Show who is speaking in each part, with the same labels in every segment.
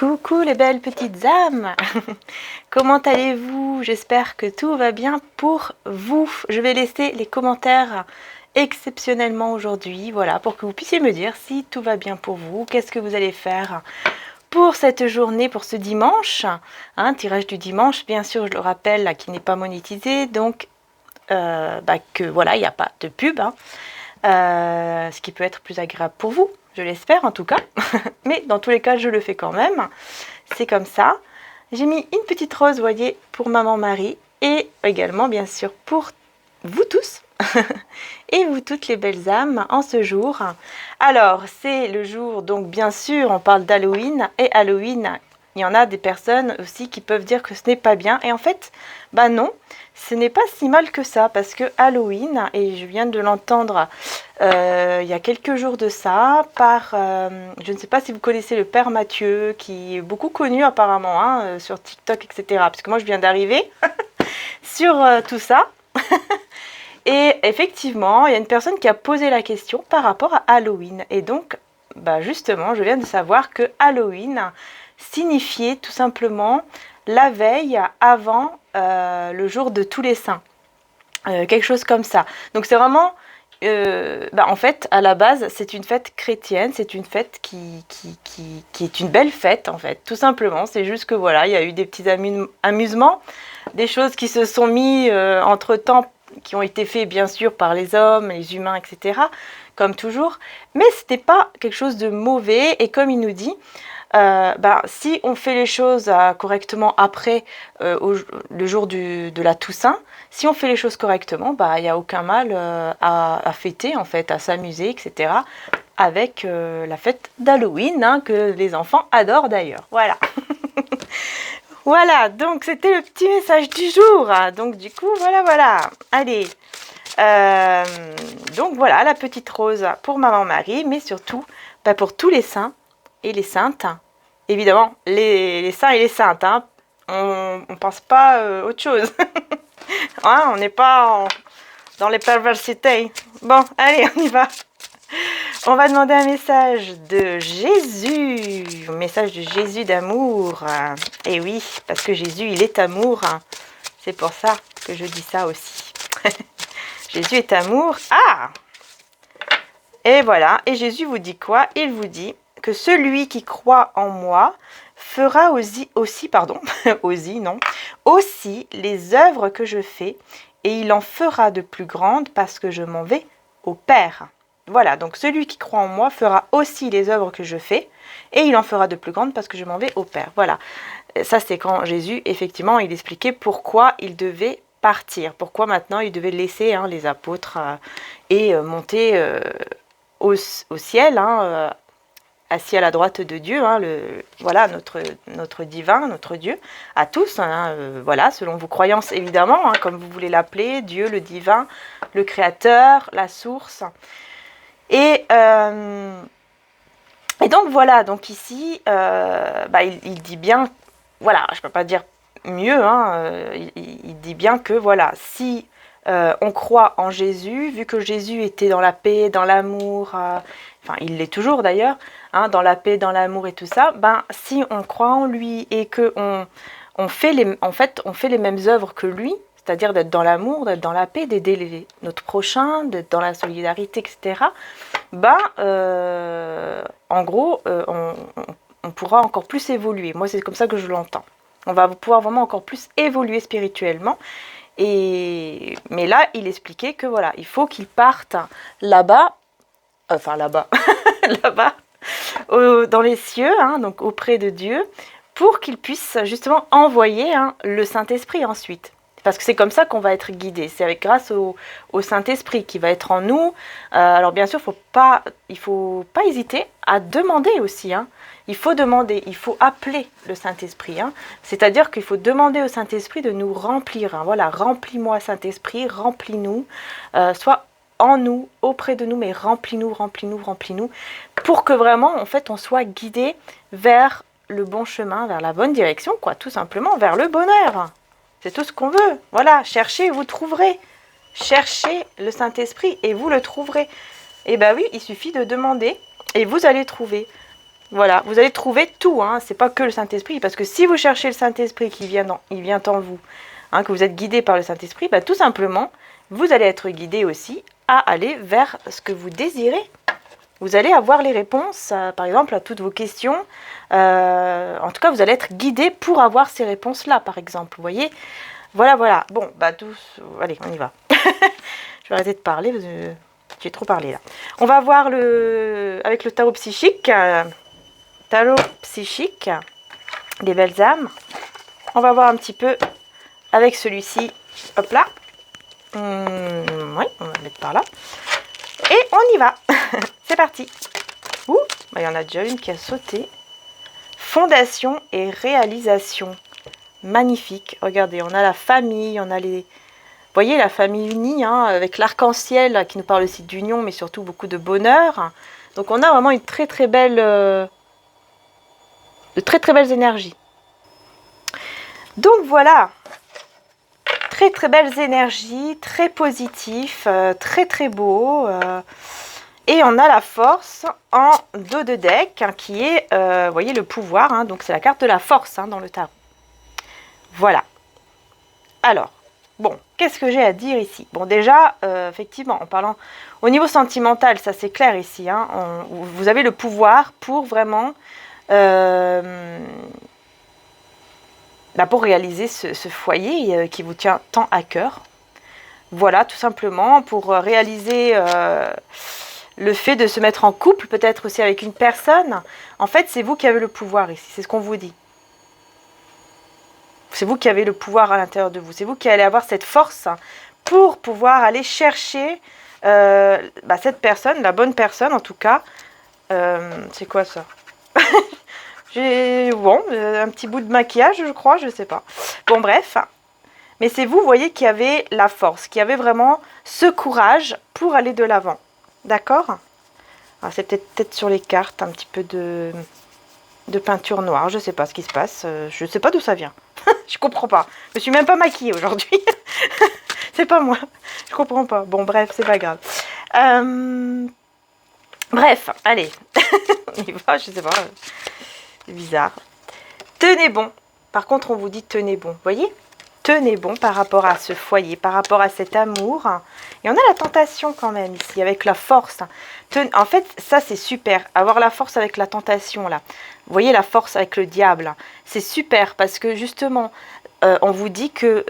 Speaker 1: Coucou les belles petites âmes. Comment allez-vous? J'espère que tout va bien pour vous. Je vais laisser les commentaires exceptionnellement aujourd'hui, voilà, pour que vous puissiez me dire si tout va bien pour vous, qu'est-ce que vous allez faire pour cette journée, pour ce dimanche, tirage du dimanche, bien sûr, je le rappelle, là, qui n'est pas monétisé, donc que voilà, il n'y a pas de pub, ce qui peut être plus agréable pour vous, je l'espère en tout cas, mais dans tous les cas, je le fais quand même, c'est comme ça. J'ai mis une petite rose, vous voyez, pour maman Marie, et également, bien sûr, pour vous tous, et vous toutes les belles âmes, en ce jour. Alors, c'est le jour, donc bien sûr, on parle d'Halloween, et Halloween, il y en a des personnes aussi qui peuvent dire que ce n'est pas bien, et en fait, bah non, ce n'est pas si mal que ça, parce que Halloween, et je viens de l'entendre il y a quelques jours de ça, par, je ne sais pas si vous connaissez le Père Mathieu, qui est beaucoup connu apparemment, sur TikTok, etc., parce que moi je viens d'arriver sur tout ça, et effectivement, il y a une personne qui a posé la question par rapport à Halloween, et donc, bah justement, je viens de savoir que Halloween signifiait tout simplement la veille avant le jour de tous les saints, quelque chose comme ça. Donc c'est vraiment, en fait, à la base, c'est une fête chrétienne, c'est une fête qui est une belle fête, en fait, tout simplement. C'est juste que voilà, il y a eu des petits amusements, des choses qui se sont mis entre-temps, qui ont été faits bien sûr par les hommes, les humains, etc., comme toujours, mais c'était pas quelque chose de mauvais, et comme il nous dit, si on fait les choses correctement après le jour de la Toussaint, si on fait les choses correctement, il n'y a aucun mal à fêter, en fait, à s'amuser, etc., avec la fête d'Halloween, que les enfants adorent d'ailleurs. Voilà. Voilà, donc c'était le petit message du jour. Donc du coup, voilà. Allez. Donc voilà, la petite rose pour maman Marie, mais surtout pour tous les saints et les saintes. Évidemment, les saints et les saintes. On ne pense pas autre chose. On n'est pas dans les perversités. Bon, allez, on y va. On va demander un message de Jésus, un message de Jésus d'amour. Et oui, parce que Jésus, il est amour. C'est pour ça que je dis ça aussi. Jésus est amour. Et voilà, et Jésus vous dit quoi? Il vous dit que celui qui croit en moi fera aussi les œuvres que je fais, et il en fera de plus grandes parce que je m'en vais au Père. Voilà, donc celui qui croit en moi fera aussi les œuvres que je fais, et il en fera de plus grandes parce que je m'en vais au Père. Voilà, ça c'est quand Jésus, effectivement, il expliquait pourquoi il devait partir, pourquoi maintenant il devait laisser les apôtres et monter au ciel, assis à la droite de Dieu, voilà, notre divin, notre Dieu, à tous, voilà, selon vos croyances évidemment, comme vous voulez l'appeler, Dieu, le divin, le créateur, la source. Et donc voilà, donc ici, il dit bien, voilà, je ne peux pas dire mieux, il dit bien que voilà, si on croit en Jésus, vu que Jésus était dans la paix, dans l'amour, il l'est toujours d'ailleurs, dans la paix, dans l'amour et tout ça, si on croit en lui et que on fait les mêmes œuvres que lui, c'est-à-dire d'être dans l'amour, d'être dans la paix, d'aider notre prochain, d'être dans la solidarité, etc., en gros, on pourra encore plus évoluer. Moi, c'est comme ça que je l'entends. On va pouvoir vraiment encore plus évoluer spirituellement. Mais là, il expliquait que voilà, il faut qu'il parte là-bas, là-bas, dans les cieux, donc auprès de Dieu, pour qu'il puisse justement envoyer le Saint-Esprit ensuite. Parce que c'est comme ça qu'on va être guidé. C'est grâce au Saint-Esprit qui va être en nous. Alors bien sûr, il faut pas hésiter à demander aussi. Il faut demander, il faut appeler le Saint-Esprit. C'est-à-dire qu'il faut demander au Saint-Esprit de nous remplir. Voilà, remplis-moi Saint-Esprit, remplis-nous. Soit en nous, auprès de nous, mais remplis-nous, pour que vraiment, en fait, on soit guidé vers le bon chemin, vers la bonne direction, quoi, tout simplement, vers le bonheur. C'est tout ce qu'on veut. Voilà, cherchez, vous trouverez. Cherchez le Saint-Esprit et vous le trouverez. Et oui, il suffit de demander et vous allez trouver. Voilà, vous allez trouver tout, hein. C'est pas que le Saint-Esprit, parce que si vous cherchez le Saint-Esprit il vient en vous, hein, que vous êtes guidé par le Saint-Esprit, bah, tout simplement, vous allez être guidé aussi à aller vers ce que vous désirez. Vous allez avoir les réponses, par exemple, à toutes vos questions. En tout cas, vous allez être guidé pour avoir ces réponses-là, par exemple. Vous voyez? Voilà, voilà. Bon, bah, allez, on y va. Je vais arrêter de parler, parce que j'ai trop parlé, là. On va voir avec le tarot psychique. Tarot psychique, des belles âmes. On va voir un petit peu avec celui-ci. Hop là. Oui, on va le mettre par là. Et on y va. C'est parti. Ouh, bah, il y en a déjà une qui a sauté. Fondation et réalisation. Magnifique. Regardez, on a la famille, on a les... Vous voyez, la famille unie, hein, avec l'arc-en-ciel qui nous parle aussi d'union, mais surtout beaucoup de bonheur. Donc on a vraiment une très très belle... de très très belles énergies. Donc voilà. Très très belles énergies, très positifs, très très beau. Et on a la force en dos de deck, hein, qui est, vous voyez, le pouvoir. Hein, donc c'est la carte de la force, hein, dans le tarot. Voilà. Alors, bon, qu'est-ce que j'ai à dire ici? Bon, déjà, effectivement, en parlant au niveau sentimental, ça c'est clair ici. Hein, vous avez le pouvoir pour vraiment... pour réaliser ce foyer qui vous tient tant à cœur. Voilà, tout simplement, pour réaliser le fait de se mettre en couple, peut-être aussi avec une personne. En fait, c'est vous qui avez le pouvoir ici, c'est ce qu'on vous dit. C'est vous qui avez le pouvoir à l'intérieur de vous. C'est vous qui allez avoir cette force pour pouvoir aller chercher cette personne, la bonne personne en tout cas. C'est quoi ça? J'ai un petit bout de maquillage, je crois, je sais pas. Bon, bref. Mais c'est vous, voyez, qui avez la force, qui avez vraiment ce courage pour aller de l'avant. D'accord? C'est peut-être sur les cartes, un petit peu de peinture noire. Je sais pas ce qui se passe. Je sais pas d'où ça vient. Je comprends pas. Je me suis même pas maquillée aujourd'hui. C'est pas moi. Je comprends pas. Bon, bref, c'est pas grave. Bref, allez. On y va, je sais pas. C'est bizarre. Tenez bon. Par contre, on vous dit tenez bon. Vous voyez? Tenez bon par rapport à ce foyer, par rapport à cet amour. Et on a la tentation quand même ici, avec la force. En fait, ça c'est super. Avoir la force avec la tentation, là. Vous voyez la force avec le diable. C'est super parce que justement, on vous dit que,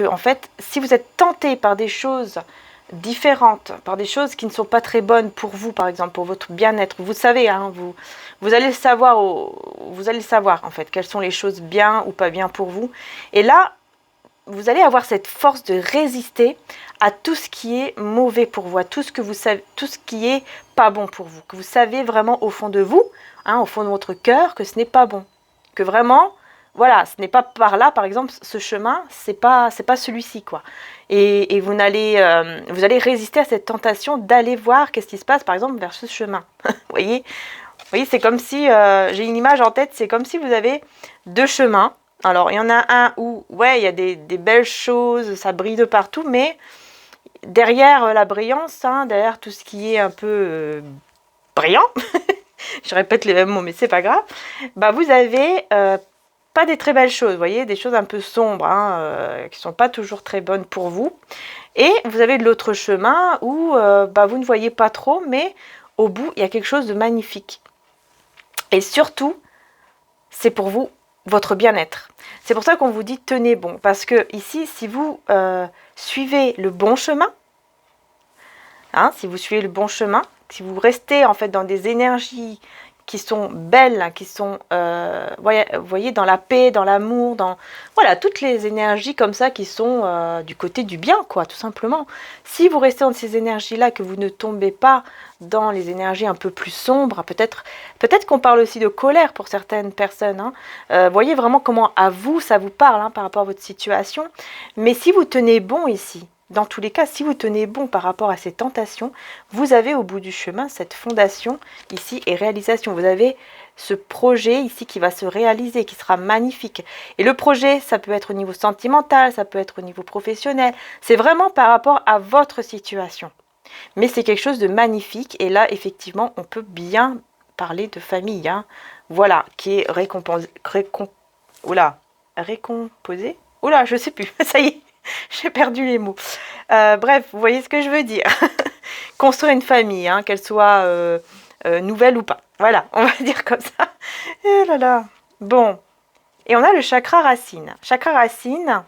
Speaker 1: en fait, si vous êtes tenté par des choses différentes, par des choses qui ne sont pas très bonnes pour vous, par exemple, pour votre bien-être, vous savez, hein, vous allez le savoir, en fait, quelles sont les choses bien ou pas bien pour vous. Et là, vous allez avoir cette force de résister à tout ce qui est mauvais pour vous, à tout ce que vous savez, tout ce qui est pas bon pour vous, que vous savez vraiment au fond de vous, hein, au fond de votre cœur, que ce n'est pas bon, que vraiment, voilà, ce n'est pas par là, par exemple, ce chemin, c'est pas celui-ci, quoi. Et vous allez résister à cette tentation d'aller voir qu'est-ce qui se passe, par exemple, vers ce chemin. Vous voyez, c'est comme si, j'ai une image en tête, c'est comme si vous avez deux chemins. Alors, il y en a un où, ouais, il y a des belles choses, ça brille de partout, mais derrière la brillance, hein, derrière tout ce qui est un peu brillant, je répète les mêmes mots, mais c'est pas grave, vous avez pas des très belles choses, vous voyez, des choses un peu sombres, hein, qui sont pas toujours très bonnes pour vous. Et vous avez de l'autre chemin où vous ne voyez pas trop, mais au bout, il y a quelque chose de magnifique. Et surtout, c'est pour vous, votre bien-être. C'est pour ça qu'on vous dit tenez bon, parce que ici, si vous suivez le bon chemin, hein, si vous suivez le bon chemin, si vous restez en fait dans des énergies qui sont belles, qui sont, vous voyez, dans la paix, dans l'amour, dans, voilà, toutes les énergies comme ça qui sont du côté du bien, quoi, tout simplement. Si vous restez dans ces énergies-là, que vous ne tombez pas dans les énergies un peu plus sombres, peut-être qu'on parle aussi de colère pour certaines personnes, hein. Voyez vraiment comment à vous, ça vous parle, hein, par rapport à votre situation. Mais si vous tenez bon ici, dans tous les cas, si vous tenez bon par rapport à ces tentations, vous avez au bout du chemin cette fondation ici et réalisation. Vous avez ce projet ici qui va se réaliser, qui sera magnifique. Et le projet, ça peut être au niveau sentimental, ça peut être au niveau professionnel. C'est vraiment par rapport à votre situation. Mais c'est quelque chose de magnifique et là, effectivement, on peut bien parler de famille, hein. Voilà, qui est récomposé. Oula, je sais plus, ça y est, j'ai perdu les mots. Bref, vous voyez ce que je veux dire. Construire une famille, hein, qu'elle soit nouvelle ou pas. Voilà, on va dire comme ça. Eh là là. Bon, et on a le chakra racine. Chakra racine,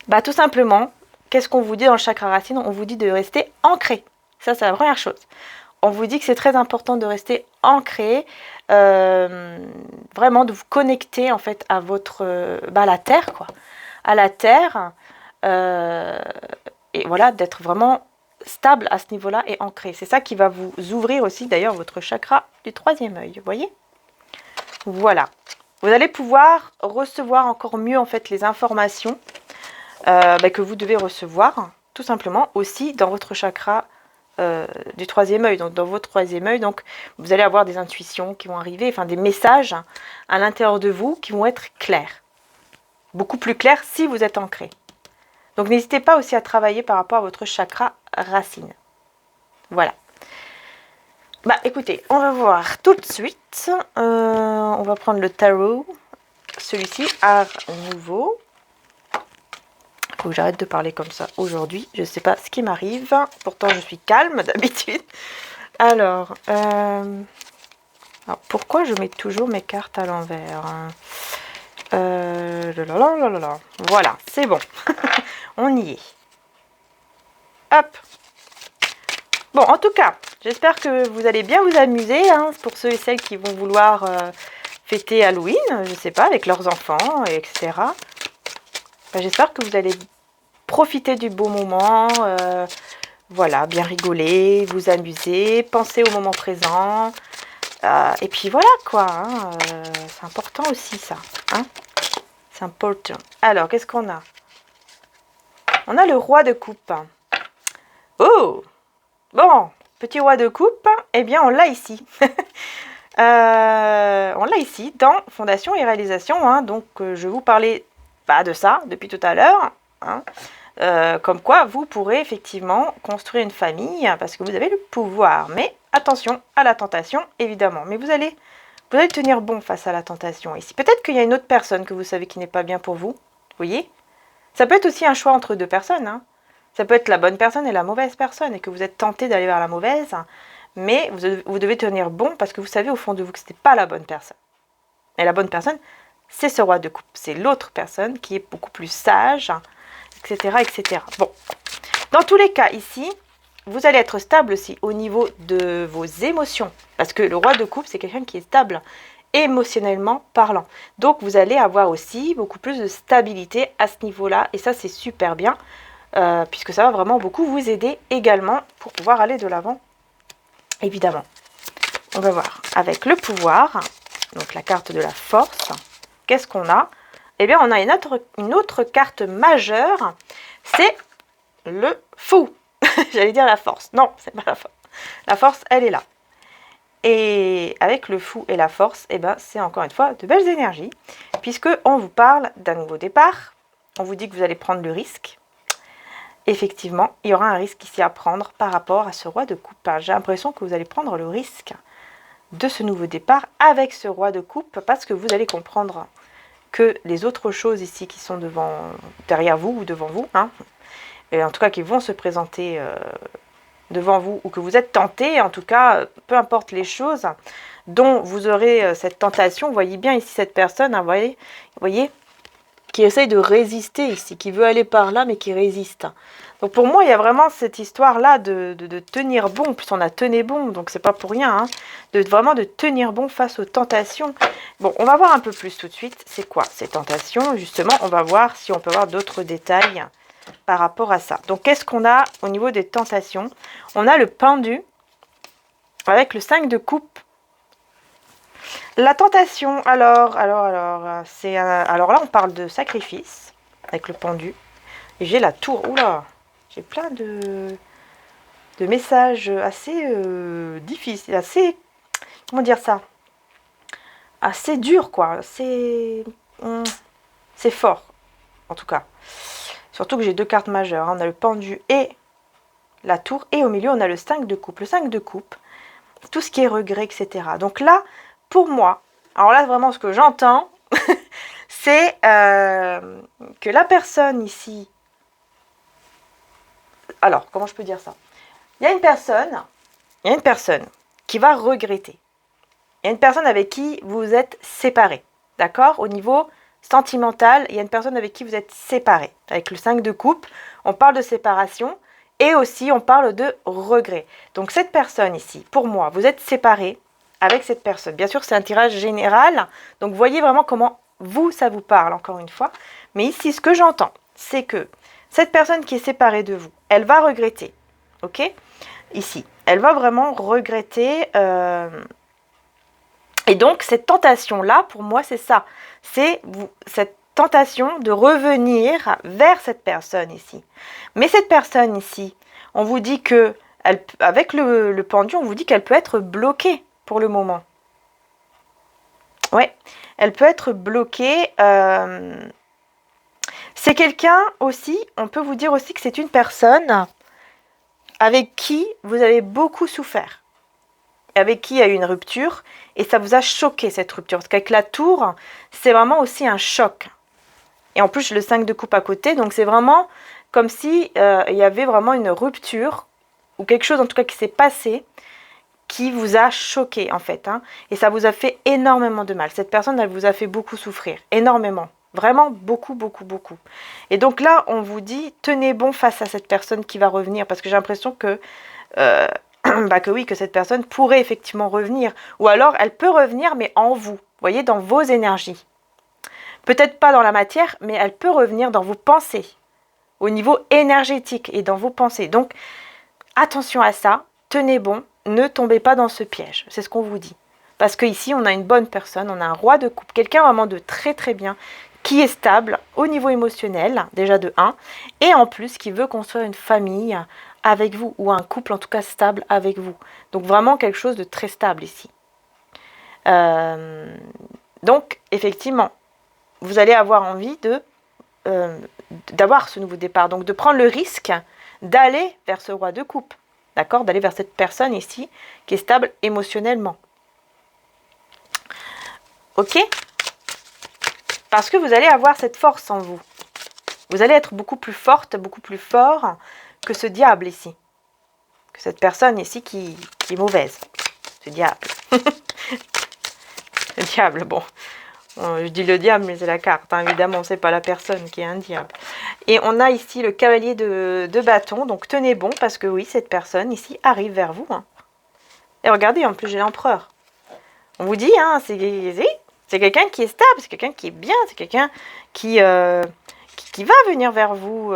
Speaker 1: bah tout simplement, qu'est-ce qu'on vous dit dans le chakra racine? On vous dit de rester ancré. Ça, c'est la première chose. On vous dit que c'est très important de rester ancré, vraiment de vous connecter en fait à votre, à la terre, quoi, à la terre, et voilà, d'être vraiment stable à ce niveau-là et ancré. C'est ça qui va vous ouvrir aussi d'ailleurs votre chakra du troisième œil, vous voyez? Voilà. Vous allez pouvoir recevoir encore mieux en fait les informations que vous devez recevoir, tout simplement aussi dans votre chakra du troisième œil, donc dans votre troisième œil, donc vous allez avoir des intuitions qui vont arriver, enfin des messages à l'intérieur de vous qui vont être clairs, beaucoup plus clairs si vous êtes ancré. Donc n'hésitez pas aussi à travailler par rapport à votre chakra racine. Voilà. Bah écoutez, on va voir tout de suite. On va prendre le tarot, celui-ci, art nouveau. Faut que j'arrête de parler comme ça aujourd'hui. Je ne sais pas ce qui m'arrive. Pourtant, je suis calme d'habitude. Alors, pourquoi je mets toujours mes cartes à l'envers? Voilà, c'est bon. On y est. Hop. Bon, en tout cas, j'espère que vous allez bien vous amuser. Hein, pour ceux et celles qui vont vouloir fêter Halloween, je ne sais pas, avec leurs enfants, etc. J'espère que vous allez profiter du beau moment, voilà, bien rigoler, vous amuser, penser au moment présent. Et puis voilà quoi, hein, c'est important aussi ça. Hein, c'est important. Alors, qu'est-ce qu'on a? On a le roi de coupe. Oh! Bon, petit roi de coupe, eh bien on l'a ici. On l'a ici dans Fondation et Réalisation. Hein, donc je vous parlais de ça depuis tout à l'heure. Hein, comme quoi vous pourrez effectivement construire une famille parce que vous avez le pouvoir. Mais attention à la tentation évidemment. Mais vous allez tenir bon face à la tentation ici. Peut-être qu'il y a une autre personne que vous savez qui n'est pas bien pour vous. Vous voyez? Ça peut être aussi un choix entre deux personnes. Hein. Ça peut être la bonne personne et la mauvaise personne et que vous êtes tenté d'aller vers la mauvaise. Mais vous devez tenir bon parce que vous savez au fond de vous que ce n'est pas la bonne personne. Et la bonne personne, c'est ce roi de coupe. C'est l'autre personne qui est beaucoup plus sage, etc., etc. Bon, dans tous les cas ici, vous allez être stable aussi au niveau de vos émotions. Parce que le roi de coupe, c'est quelqu'un qui est stable émotionnellement parlant. Donc, vous allez avoir aussi beaucoup plus de stabilité à ce niveau-là. Et ça, c'est super bien. Puisque ça va vraiment beaucoup vous aider également pour pouvoir aller de l'avant. Évidemment. On va voir avec le pouvoir. Donc, la carte de la force. Qu'est-ce qu'on a? Eh bien, on a une autre carte majeure, c'est le fou. J'allais dire la force. Non, c'est pas la force. La force, elle est là. Et avec le fou et la force, eh ben, c'est encore une fois de belles énergies, puisqu'on vous parle d'un nouveau départ. On vous dit que vous allez prendre le risque. Effectivement, il y aura un risque ici à prendre par rapport à ce roi de coupe. J'ai l'impression que vous allez prendre le risque de ce nouveau départ avec ce roi de coupe, parce que vous allez comprendre que les autres choses ici qui sont derrière vous ou devant vous, hein, et en tout cas qui vont se présenter devant vous ou que vous êtes tenté, en tout cas, peu importe les choses dont vous aurez cette tentation, vous voyez bien ici cette personne, hein, vous voyez, qui essaye de résister ici, qui veut aller par là mais qui résiste. Donc pour moi, il y a vraiment cette histoire-là de tenir bon. En plus, on a tenu bon, donc c'est pas pour rien. Hein, vraiment de tenir bon face aux tentations. Bon, on va voir un peu plus tout de suite. C'est quoi ces tentations? Justement, on va voir si on peut avoir d'autres détails par rapport à ça. Donc, qu'est-ce qu'on a au niveau des tentations? On a le pendu avec le 5 de coupe. La tentation, alors là, on parle de sacrifice avec le pendu. Et j'ai la tour. Oula! J'ai plein de messages assez difficiles, assez, comment dire ça, assez dur quoi, c'est fort en tout cas. Surtout que j'ai deux cartes majeures, hein. On a le pendu et la tour, et au milieu on a le 5 de coupe. Le 5 de coupe, tout ce qui est regret, etc. Donc là, pour moi, alors là, vraiment, ce que j'entends, c'est que la personne ici... Alors, comment je peux dire ça? Il y a une personne qui va regretter. Il y a une personne avec qui vous êtes séparés, d'accord? Au niveau sentimental, il y a une personne avec qui vous êtes séparés. Avec le 5 de coupe, on parle de séparation et aussi on parle de regret. Donc cette personne ici, pour moi, vous êtes séparés avec cette personne. Bien sûr, c'est un tirage général, donc voyez vraiment comment vous, ça vous parle, encore une fois. Mais ici, ce que j'entends, c'est que cette personne qui est séparée de vous, elle va regretter, ok? Ici, elle va vraiment regretter... Et donc, cette tentation-là, pour moi, c'est ça. C'est cette tentation de revenir vers cette personne ici. Mais cette personne ici, on vous dit que, avec le pendu, on vous dit qu'elle peut être bloquée pour le moment. Ouais, elle peut être bloquée. C'est quelqu'un aussi, on peut vous dire aussi que c'est une personne avec qui vous avez beaucoup souffert. Avec qui il y a eu une rupture et ça vous a choqué cette rupture. Parce qu'avec la tour, c'est vraiment aussi un choc. Et en plus, le 5 de coupe à côté, donc c'est vraiment comme si il y avait vraiment une rupture ou quelque chose en tout cas qui s'est passé qui vous a choqué en fait. Hein, et ça vous a fait énormément de mal. Cette personne, elle vous a fait beaucoup souffrir. Énormément. Vraiment beaucoup, beaucoup, beaucoup. Et donc là, on vous dit, tenez bon face à cette personne qui va revenir. Parce que j'ai l'impression que... que oui, que cette personne pourrait effectivement revenir. Ou alors, elle peut revenir, mais en vous. Vous voyez, dans vos énergies. Peut-être pas dans la matière, mais elle peut revenir dans vos pensées. Au niveau énergétique et dans vos pensées. Donc, attention à ça. Tenez bon. Ne tombez pas dans ce piège. C'est ce qu'on vous dit. Parce qu'ici, on a une bonne personne. On a un roi de coupe. Quelqu'un vraiment de très très bien. Qui est stable au niveau émotionnel. Déjà de 1. Et en plus, qui veut construire une famille avec vous, ou un couple en tout cas stable avec vous. Donc vraiment quelque chose de très stable ici. Donc effectivement, vous allez avoir envie d'avoir ce nouveau départ, donc de prendre le risque d'aller vers ce roi de coupe, d'accord, d'aller vers cette personne ici qui est stable émotionnellement. Ok? Parce que vous allez avoir cette force en vous. Vous allez être beaucoup plus forte, beaucoup plus fort que ce diable ici. Que cette personne ici qui est mauvaise. Ce diable. Le diable, bon. Je dis le diable, mais c'est la carte. Hein, évidemment, c'est pas la personne qui est un diable. Et on a ici le cavalier de bâton. Donc tenez bon, parce que oui, cette personne ici arrive vers vous. Hein. Et regardez, en plus, j'ai l'empereur. On vous dit, hein, c'est quelqu'un qui est stable, c'est quelqu'un qui est bien, c'est quelqu'un qui va venir vers vous.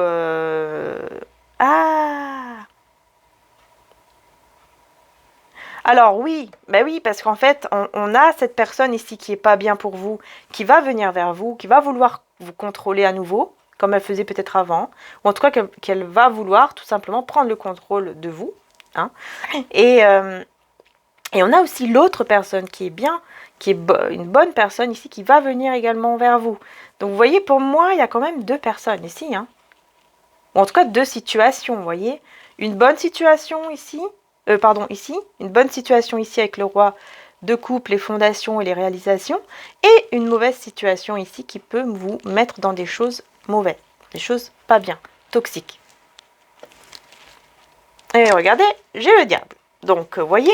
Speaker 1: Alors oui, ben oui, parce qu'en fait, on a cette personne ici qui est pas bien pour vous, qui va venir vers vous, qui va vouloir vous contrôler à nouveau, comme elle faisait peut-être avant, ou en tout cas qu'elle va vouloir tout simplement prendre le contrôle de vous. Hein. Et on a aussi l'autre personne qui est bien, qui est une bonne personne ici, qui va venir également vers vous. Donc vous voyez, pour moi, il y a quand même deux personnes ici. Hein. Ou en tout cas, deux situations, vous voyez. Une bonne situation ici, ici. Une bonne situation ici avec le roi de coupe, les fondations et les réalisations. Et une mauvaise situation ici qui peut vous mettre dans des choses mauvaises. Des choses pas bien, toxiques. Et regardez, j'ai le diable. Donc, vous voyez,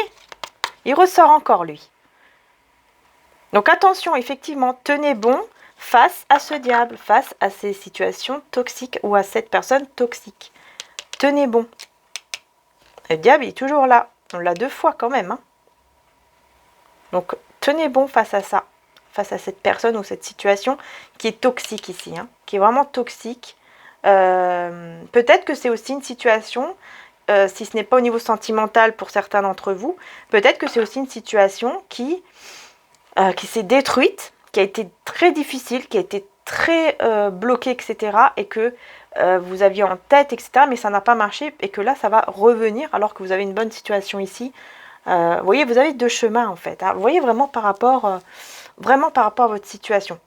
Speaker 1: il ressort encore, lui. Donc, attention, effectivement, tenez bon face à ce diable, face à ces situations toxiques ou à cette personne toxique. Tenez bon. Le diable est toujours là. On l'a 2 fois quand même. Hein. Donc, tenez bon face à ça. Face à cette personne ou cette situation qui est toxique ici. Hein, qui est vraiment toxique. Peut-être que c'est aussi une situation, si ce n'est pas au niveau sentimental pour certains d'entre vous, peut-être que c'est aussi une situation qui s'est détruite, qui a été très difficile, qui a été très bloquée, etc. Et que vous aviez en tête, etc. Mais ça n'a pas marché et que là, ça va revenir alors que vous avez une bonne situation ici. Vous voyez, vous avez 2 chemins en fait. Hein. Vous voyez vraiment par rapport à votre situation.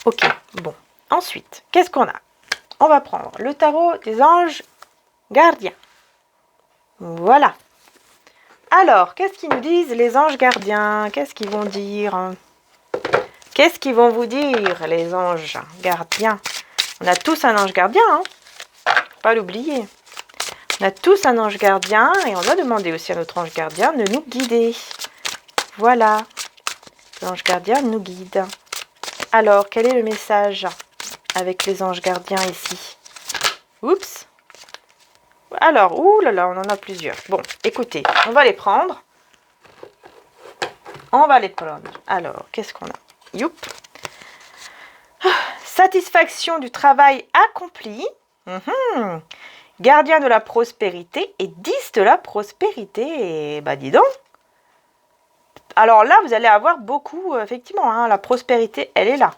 Speaker 1: Ok, bon. Ensuite, qu'est-ce qu'on a? On va prendre le tarot des anges gardiens. Voilà. Alors, qu'est-ce qu'ils nous disent les anges gardiens? Qu'est-ce qu'ils vont dire? Qu'est-ce qu'ils vont vous dire, les anges gardiens? On a tous un ange gardien, hein? Faut pas l'oublier. On a tous un ange gardien et on doit demander aussi à notre ange gardien de nous guider. Voilà. L'ange gardien nous guide. Alors, quel est le message avec les anges gardiens ici? Oups. Alors, ouh là là, on en a plusieurs. Bon, écoutez, on va les prendre. On va les prendre. Alors, qu'est-ce qu'on a? Youp. Satisfaction du travail accompli. Gardien de la prospérité et 10 de la prospérité. Bah dis donc. Alors là, vous allez avoir beaucoup, effectivement, hein, la prospérité, elle est là.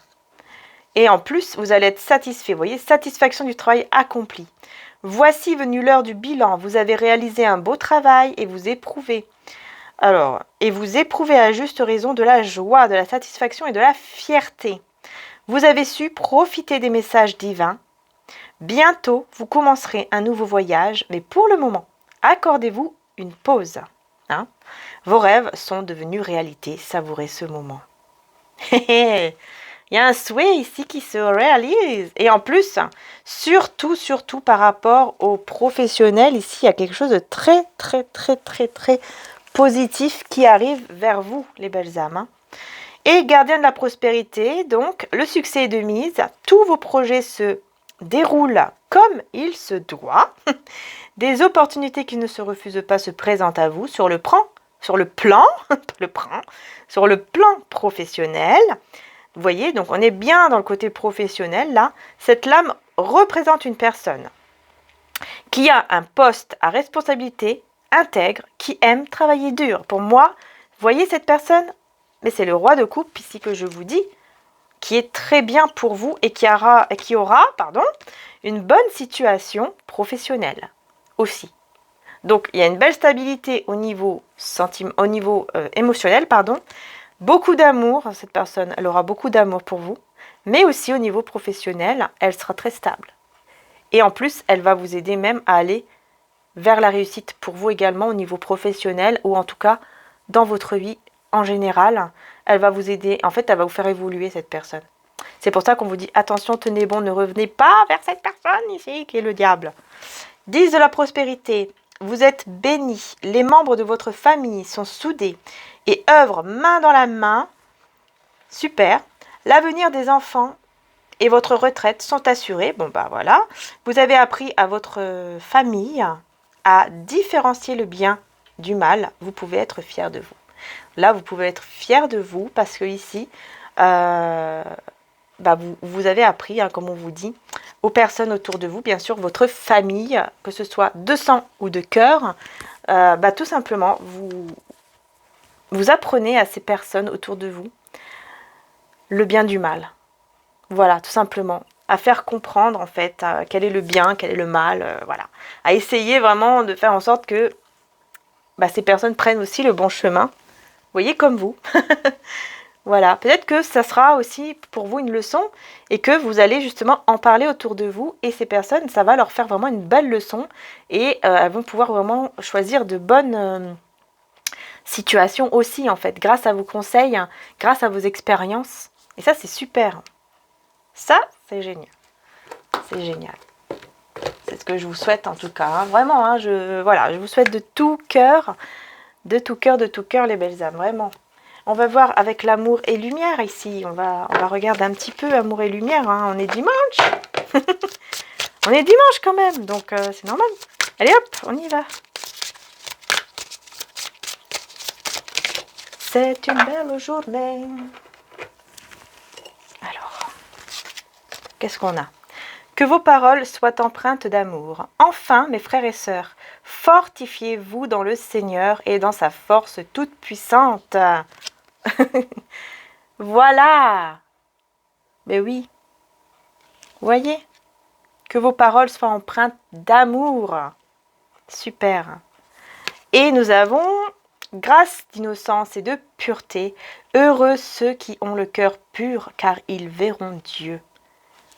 Speaker 1: Et en plus, vous allez être satisfait. Vous voyez, satisfaction du travail accompli. Voici venue l'heure du bilan. Vous avez réalisé un beau travail et vous éprouvez. Alors, et vous éprouvez à juste raison de la joie, de la satisfaction et de la fierté. Vous avez su profiter des messages divins. Bientôt, vous commencerez un nouveau voyage, mais pour le moment, accordez-vous une pause. Hein? Vos rêves sont devenus réalité. Savourez ce moment. Il y a un souhait ici qui se réalise. Et en plus, surtout par rapport aux professionnels, ici, il y a quelque chose de très positif qui arrive vers vous, les belles âmes. Hein. Et gardien de la prospérité, donc, le succès est de mise. Tous vos projets se déroulent comme il se doit. Des opportunités qui ne se refusent pas se présentent à vous sur le plan professionnel. Vous voyez, donc on est bien dans le côté professionnel là. Cette lame représente une personne qui a un poste à responsabilité, intègre, qui aime travailler dur. Pour moi, vous voyez cette personne? Mais c'est le roi de coupe ici que je vous dis, qui est très bien pour vous et qui aura une bonne situation professionnelle aussi. Donc, il y a une belle stabilité au niveau, émotionnel, Beaucoup d'amour, cette personne, elle aura beaucoup d'amour pour vous, mais aussi au niveau professionnel, elle sera très stable. Et en plus, elle va vous aider même à aller vers la réussite pour vous également au niveau professionnel ou en tout cas dans votre vie en général. Elle va vous aider, en fait, elle va vous faire évoluer cette personne. C'est pour ça qu'on vous dit attention, tenez bon, ne revenez pas vers cette personne ici qui est le diable. 10 de la prospérité. Vous êtes bénis. Les membres de votre famille sont soudés et œuvrent main dans la main. Super. L'avenir des enfants et votre retraite sont assurés. Bon, bah voilà. Vous avez appris à votre famille à différencier le bien du mal. Vous pouvez être fier de vous. Là, vous pouvez être fier de vous parce que ici, vous avez appris, hein, comme on vous dit, aux personnes autour de vous, bien sûr, votre famille, que ce soit de sang ou de cœur, tout simplement, vous apprenez à ces personnes autour de vous le bien du mal. Voilà, tout simplement. À faire comprendre, en fait, quel est le bien, quel est le mal, voilà. À essayer vraiment de faire en sorte que ces personnes prennent aussi le bon chemin. Vous voyez, comme vous. Voilà, peut-être que ça sera aussi pour vous une leçon et que vous allez justement en parler autour de vous et ces personnes, ça va leur faire vraiment une belle leçon et elles vont pouvoir vraiment choisir de bonnes situations aussi en fait, grâce à vos conseils, grâce à vos expériences. Et ça, c'est super. Ça, c'est génial. C'est génial. C'est ce que je vous souhaite en tout cas. Hein. Vraiment, hein, je vous souhaite de tout cœur, les belles âmes, vraiment. On va voir avec l'amour et lumière ici. On va regarder un petit peu amour et lumière. Hein. On est dimanche. On est dimanche quand même. Donc c'est normal. Allez hop, on y va. C'est une belle journée. Alors, qu'est-ce qu'on a? Que vos paroles soient empreintes d'amour. Enfin, mes frères et sœurs, fortifiez-vous dans le Seigneur et dans sa force toute puissante. Voilà. Mais oui. Voyez. Que vos paroles soient empreintes d'amour. Super. Et nous avons grâce d'innocence et de pureté. Heureux ceux qui ont le cœur pur, car ils verront Dieu.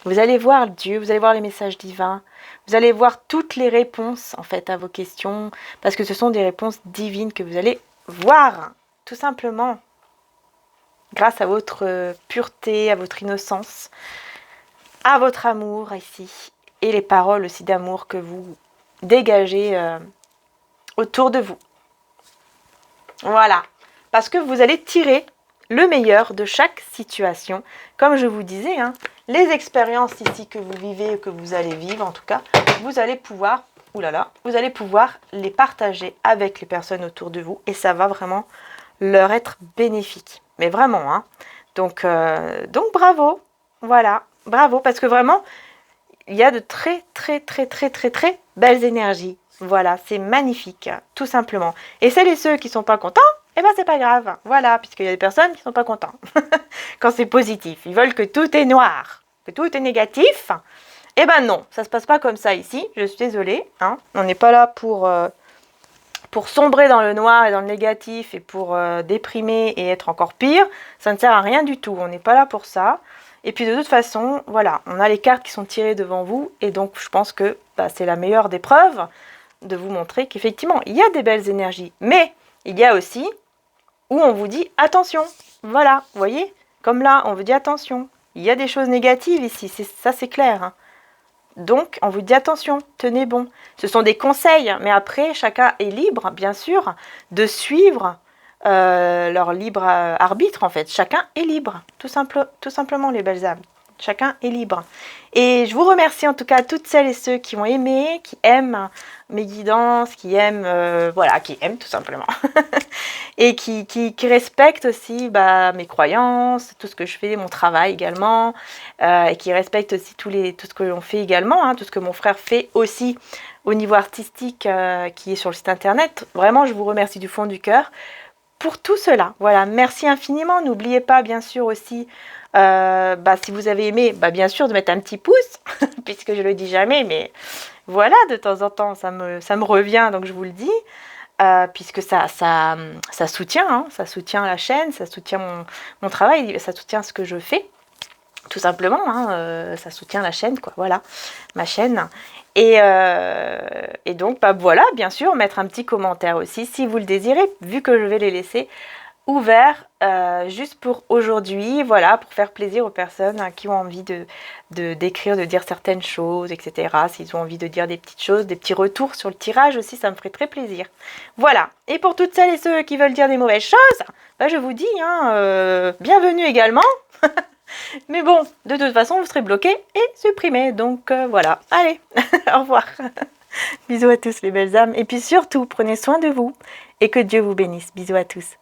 Speaker 1: Vous allez voir Dieu, vous allez voir les messages divins. Vous allez voir toutes les réponses en fait à vos questions, parce que ce sont des réponses divines que vous allez voir, tout simplement, grâce à votre pureté, à votre innocence, à votre amour ici, et les paroles aussi d'amour que vous dégagez autour de vous. Voilà, parce que vous allez tirer le meilleur de chaque situation. Comme je vous disais, hein, les expériences ici que vous vivez, que vous allez vivre en tout cas, vous allez pouvoir, vous allez pouvoir les partager avec les personnes autour de vous et ça va vraiment leur être bénéfique. Mais vraiment, hein. Donc bravo, voilà, bravo, parce que vraiment, il y a de très belles énergies. Voilà, c'est magnifique, tout simplement. Et celles et ceux qui sont pas contents, eh ben c'est pas grave. Voilà, puisqu'il y a des personnes qui sont pas contents quand c'est positif. Ils veulent que tout est noir, que tout est négatif. Eh ben non, ça se passe pas comme ça ici. Je suis désolée. Hein. On n'est pas là pour sombrer dans le noir et dans le négatif et pour déprimer et être encore pire. Ça ne sert à rien du tout. On n'est pas là pour ça. Et puis de toute façon, voilà, on a les cartes qui sont tirées devant vous. Et donc je pense que c'est la meilleure des preuves de vous montrer qu'effectivement, il y a des belles énergies. Mais il y a aussi où on vous dit attention. Voilà, vous voyez, comme là, on vous dit attention. Il y a des choses négatives ici, ça c'est clair. Hein. Donc, on vous dit attention, tenez bon. Ce sont des conseils, mais après, chacun est libre, bien sûr, de suivre leur libre arbitre, en fait. Chacun est libre, tout simplement, les belles âmes. Chacun est libre. Et je vous remercie en tout cas toutes celles et ceux qui ont aimé, qui aiment mes guidances, qui aiment, qui aiment tout simplement. Et qui respectent aussi mes croyances, tout ce que je fais, mon travail également, et qui respectent aussi tout ce que l'on fait également, hein, tout ce que mon frère fait aussi au niveau artistique qui est sur le site internet. Vraiment, je vous remercie du fond du cœur pour tout cela. Voilà, merci infiniment. N'oubliez pas, bien sûr, aussi, si vous avez aimé, bien sûr, de mettre un petit pouce, puisque je le dis jamais, mais voilà, de temps en temps, ça me revient, donc je vous le dis. Puisque ça soutient, hein, ça soutient la chaîne, ça soutient mon travail, ça soutient ce que je fais, tout simplement, hein, ça soutient la chaîne, quoi, voilà, ma chaîne. Et donc, voilà, bien sûr, mettre un petit commentaire aussi, si vous le désirez, vu que je vais les laisser ouverts juste pour aujourd'hui, voilà, pour faire plaisir aux personnes qui ont envie d'écrire, de dire certaines choses, etc. S'ils ont envie de dire des petites choses, des petits retours sur le tirage aussi, ça me ferait très plaisir. Voilà, et pour toutes celles et ceux qui veulent dire des mauvaises choses, je vous dis, hein, bienvenue également. Mais bon, de toute façon, vous serez bloqués et supprimés, donc voilà. Allez, au revoir. Bisous à tous les belles âmes, et puis surtout, prenez soin de vous, et que Dieu vous bénisse. Bisous à tous.